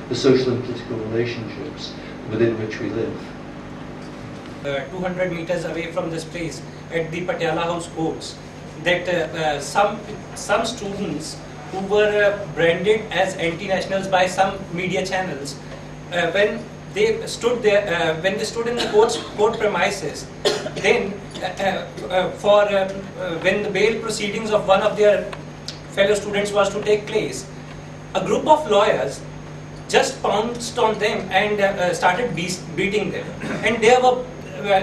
the social and political relationships within which we live. 200 meters away from this place, at the Patiala House courts, that some students who were branded as anti-nationals by some media channels, when they stood there, when they stood in the court premises, then when the bail proceedings of one of their fellow students was to take place, a group of lawyers just pounced on them and started beating them. And there were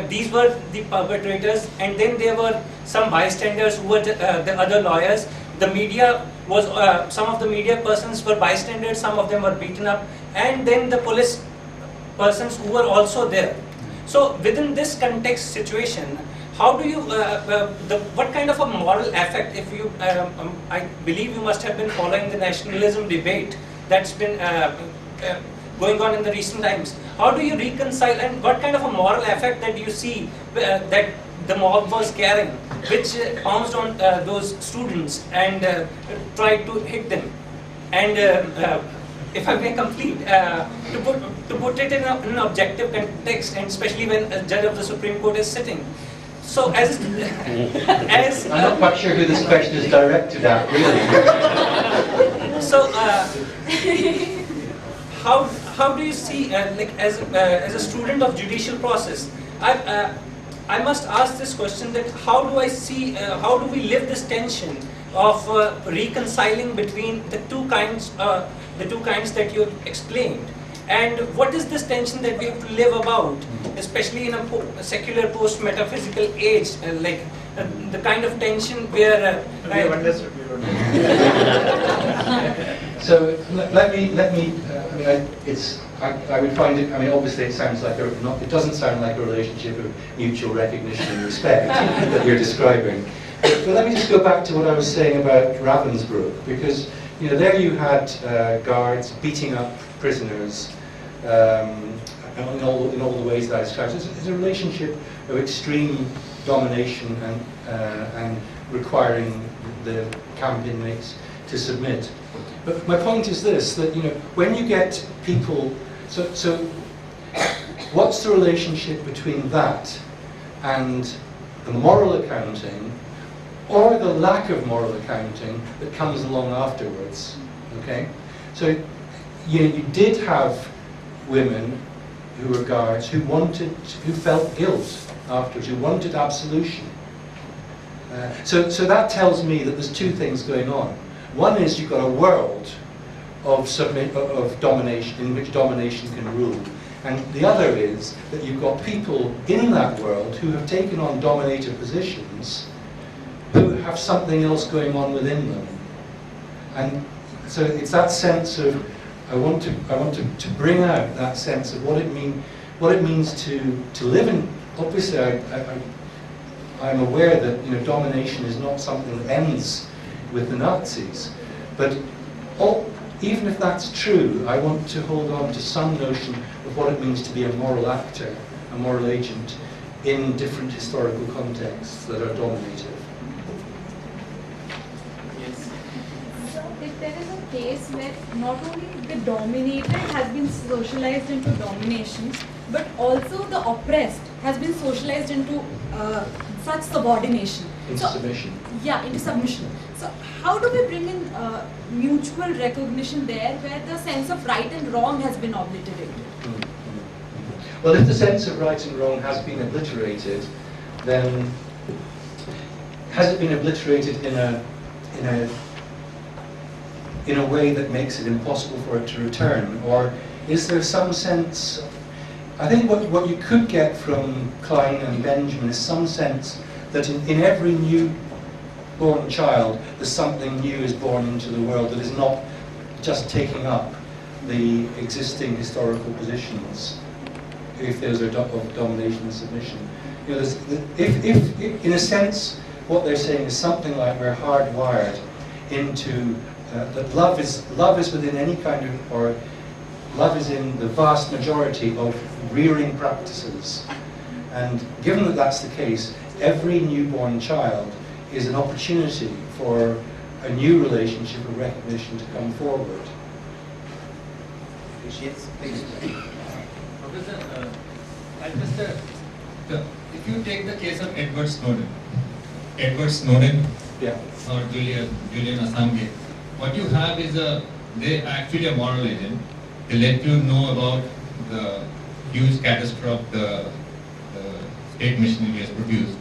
these were the perpetrators, and then there were some bystanders who were the other lawyers. The media was some of the media persons were bystanders, some of them were beaten up, and then the police persons who were also there. So within this context situation, how do you what kind of a moral effect, if you I believe you must have been following the nationalism debate that's been going on in the recent times, how do you reconcile, and what kind of a moral effect that you see that the mob was carrying, which pounced on those students and tried to hit them? And if I may complete, to put it in an objective context, and especially when a judge of the Supreme Court is sitting. So as I'm not quite sure who this question is directed at, really. So how do you see, like as a student of judicial process, I must ask this question, that how do I see, how do we live this tension of reconciling between the two kinds that you explained, and what is this tension that we have to live about, especially in a secular post-metaphysical age, like the kind of tension where So let me. I would find it. I mean, obviously, it sounds like it doesn't sound like a relationship of mutual recognition and respect that you're describing. But let me just go back to what I was saying about Ravensbrück, because there you had guards beating up prisoners in all the ways that I described. It's a relationship of extreme domination and requiring the camp inmates to submit. But my point is this, that when you get people, so what's the relationship between that and the moral accounting, or the lack of moral accounting that comes along afterwards? Okay, so you did have women who were guards who felt guilt afterwards, who wanted absolution. So that tells me that there's two things going on. One is you've got a world of domination, in which domination can rule. And the other is that you've got people in that world who have taken on dominator positions who have something else going on within them. And so it's that sense of, I want to bring out that sense of what it means to live in. Obviously, I'm aware that domination is not something that ends with the Nazis, but even if that's true, I want to hold on to some notion of what it means to be a moral actor, a moral agent, in different historical contexts that are dominative. Yes. So if there is a case where not only the dominated has been socialized into domination, but also the oppressed has been socialized into such subordination. Into submission. Yeah, into submission. So how do we bring in mutual recognition there, where the sense of right and wrong has been obliterated? Well, if the sense of right and wrong has been obliterated, then has it been obliterated in a way that makes it impossible for it to return, or is there some sense? I think what you could get from Klein and Benjamin is some sense that in every new-born child, there's something new is born into the world that is not just taking up the existing historical positions, if those are of domination and submission. If in a sense, what they're saying is something like we're hardwired into that love is within any kind of, or love is in the vast majority of rearing practices. And given that that's the case, every newborn child is an opportunity for a new relationship of recognition to come forward. appreciates. Please. Professor, if you take the case of Edward Snowden Yeah. or Julian Assange, what you have is they are actually a moral agent. They let you know about the huge catastrophe the state machinery has produced.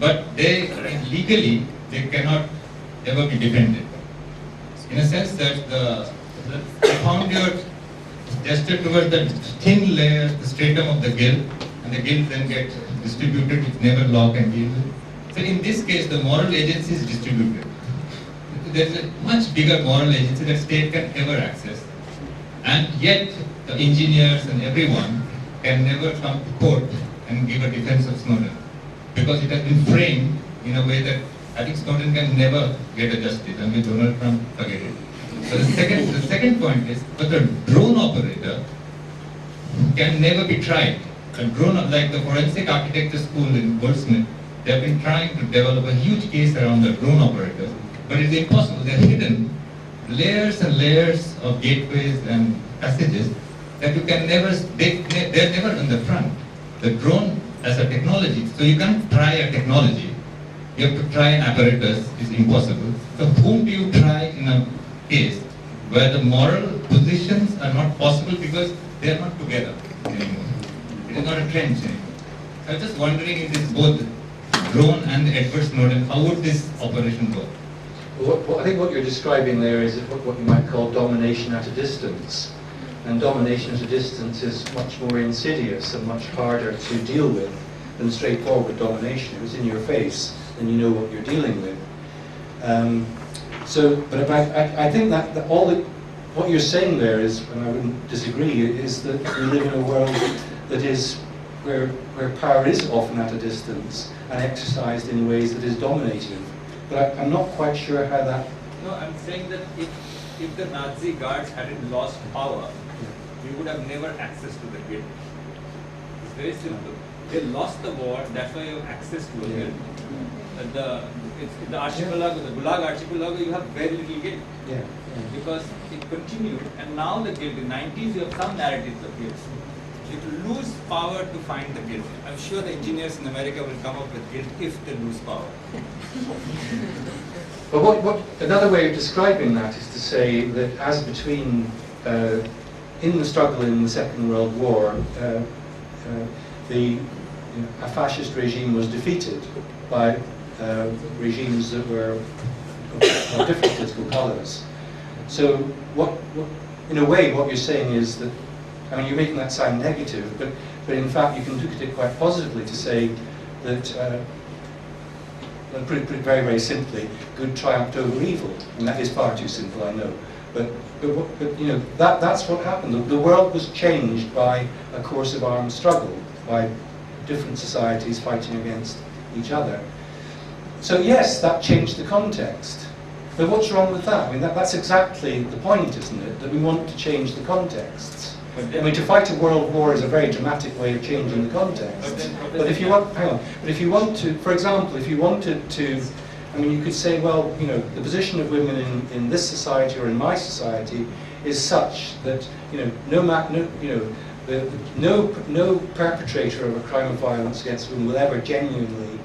But legally, they cannot ever be defended. In a sense that they found your gesture towards the thin layer, the stratum of the guilt, and the guilt then gets distributed, which never law can deal with. So in this case, the moral agency is distributed. There is a much bigger moral agency that state can ever access. And yet, the engineers and everyone can never come to court and give a defense of Snowden. Because it has been framed in a way that I think Snowden can never get a justice, and with Donald Trump, forget it. So the second point is, but the drone operator can never be tried. A drone, like the forensic architecture school in Goldsmith, they have been trying to develop a huge case around the drone operators, but it's impossible. They're hidden layers and layers of gateways and passages that you can never, they're never in the front. The drone as a technology, so you can't try a technology. You have to try an apparatus, it's impossible. So whom do you try in a case where the moral positions are not possible because they are not together anymore? It is not a trench anymore. I was just wondering if this both drone and Edward Snowden, how would this operation go? I think what you're describing there is what you might call domination at a distance. And domination at a distance is much more insidious and much harder to deal with than straightforward domination. It was in your face, and you know what you're dealing with. But I think that what you're saying there is, and I wouldn't disagree, is that we live in a world that is where power is often at a distance and exercised in ways that is dominative. But I'm not quite sure how that. No, I'm saying that if the Nazi guards hadn't lost power, we would have never access to the gate. It's very simple. They lost the war, that's why you have access to a gate. The archipelago, the Gulag archipelago, you have very little guilt. Yeah. Because it continued, and now the guilt, in the 90s you have some narratives of guilt. You have to lose power to find the guilt. I'm sure the engineers in America will come up with guilt if they lose power. But what another way of describing that is to say that as between in the struggle in the Second World War, a fascist regime was defeated by regimes that were of different political colours. So in a way, what you're saying is that, I mean, you're making that sound negative, but in fact you can look at it quite positively to say that, put it very, very simply, good triumphed over evil. And that is far too simple, I know. But you know, that's what happened. The world was changed by a course of armed struggle, by different societies fighting against each other. So yes, that changed the context. But what's wrong with that? I mean, that's exactly the point, isn't it? That we want to change the contexts. I mean, to fight a world war is a very dramatic way of changing the context. But if you want, hang on. But if you want to, for example, if you wanted to, I mean, you could say, well, you know, the position of women in this society or in my society is such that, you know, no perpetrator of a crime of violence against women will ever genuinely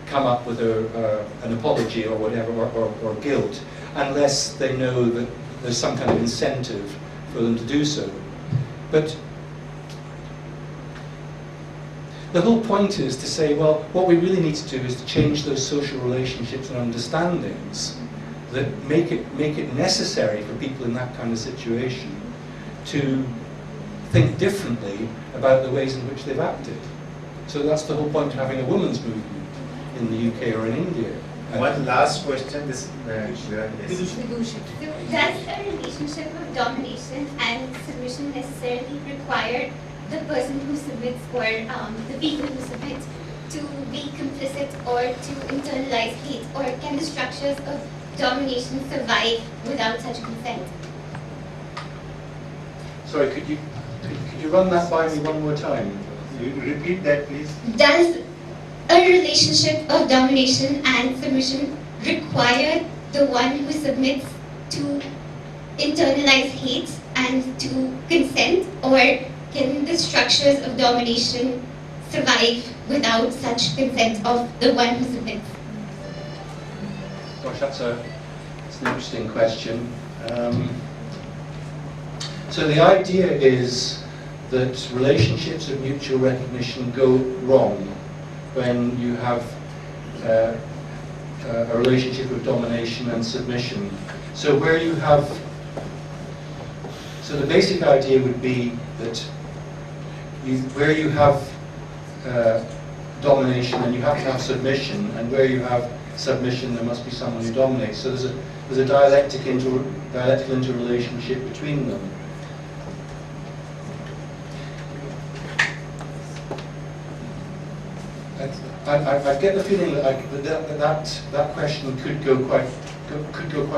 come up with an apology or whatever, or guilt, unless they know that there's some kind of incentive for them to do so. But the whole point is to say, well, what we really need to do is to change those social relationships and understandings that make it necessary for people in that kind of situation to think differently about the ways in which they've acted. So that's the whole point of having a women's movement in the UK or in India. One last question. This So does a relationship of domination and submission necessarily require the person who submits or the people who submit to be complicit or to internalize hate, or can the structures of domination survive without such consent? Sorry, could you run that by me one more time? You repeat that, please. Does a relationship of domination and submission require the one who submits to internalize hate and to consent, or can the structures of domination survive without such consent of the one who submits? Gosh, that's an interesting question. So the idea is that relationships of mutual recognition go wrong when you have a relationship of domination and submission. So where you have, so the basic idea would be that where you have domination, and you have to have submission, and where you have submission, there must be someone who dominates. So there's a dialectical interrelationship between them. I get the feeling that that question could go quite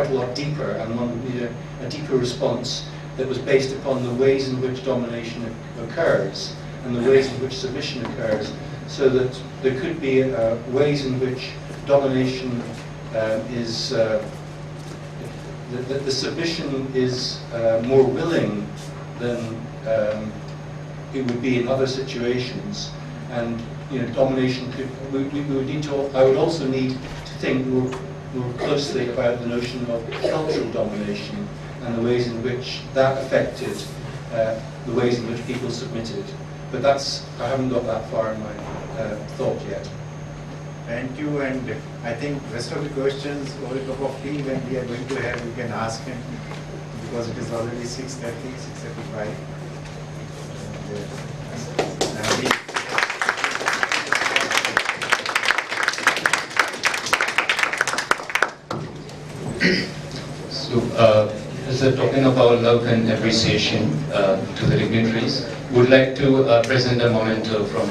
a lot deeper, and one would need a deeper response that was based upon the ways in which domination occurs and the ways in which submission occurs, so that there could be ways in which domination is that the submission is more willing than it would be in other situations, and domination could. We would need to. I would also need to think more closely about the notion of cultural domination and the ways in which that affected the ways in which people submitted. But I haven't got that far in my thought yet. Thank you, and I think rest of the questions over a cup of tea when we are going to have, we can ask him, because it is already 6:30, 6:35. So, as a token of our love and appreciation to the dignitaries, would like to present a memento from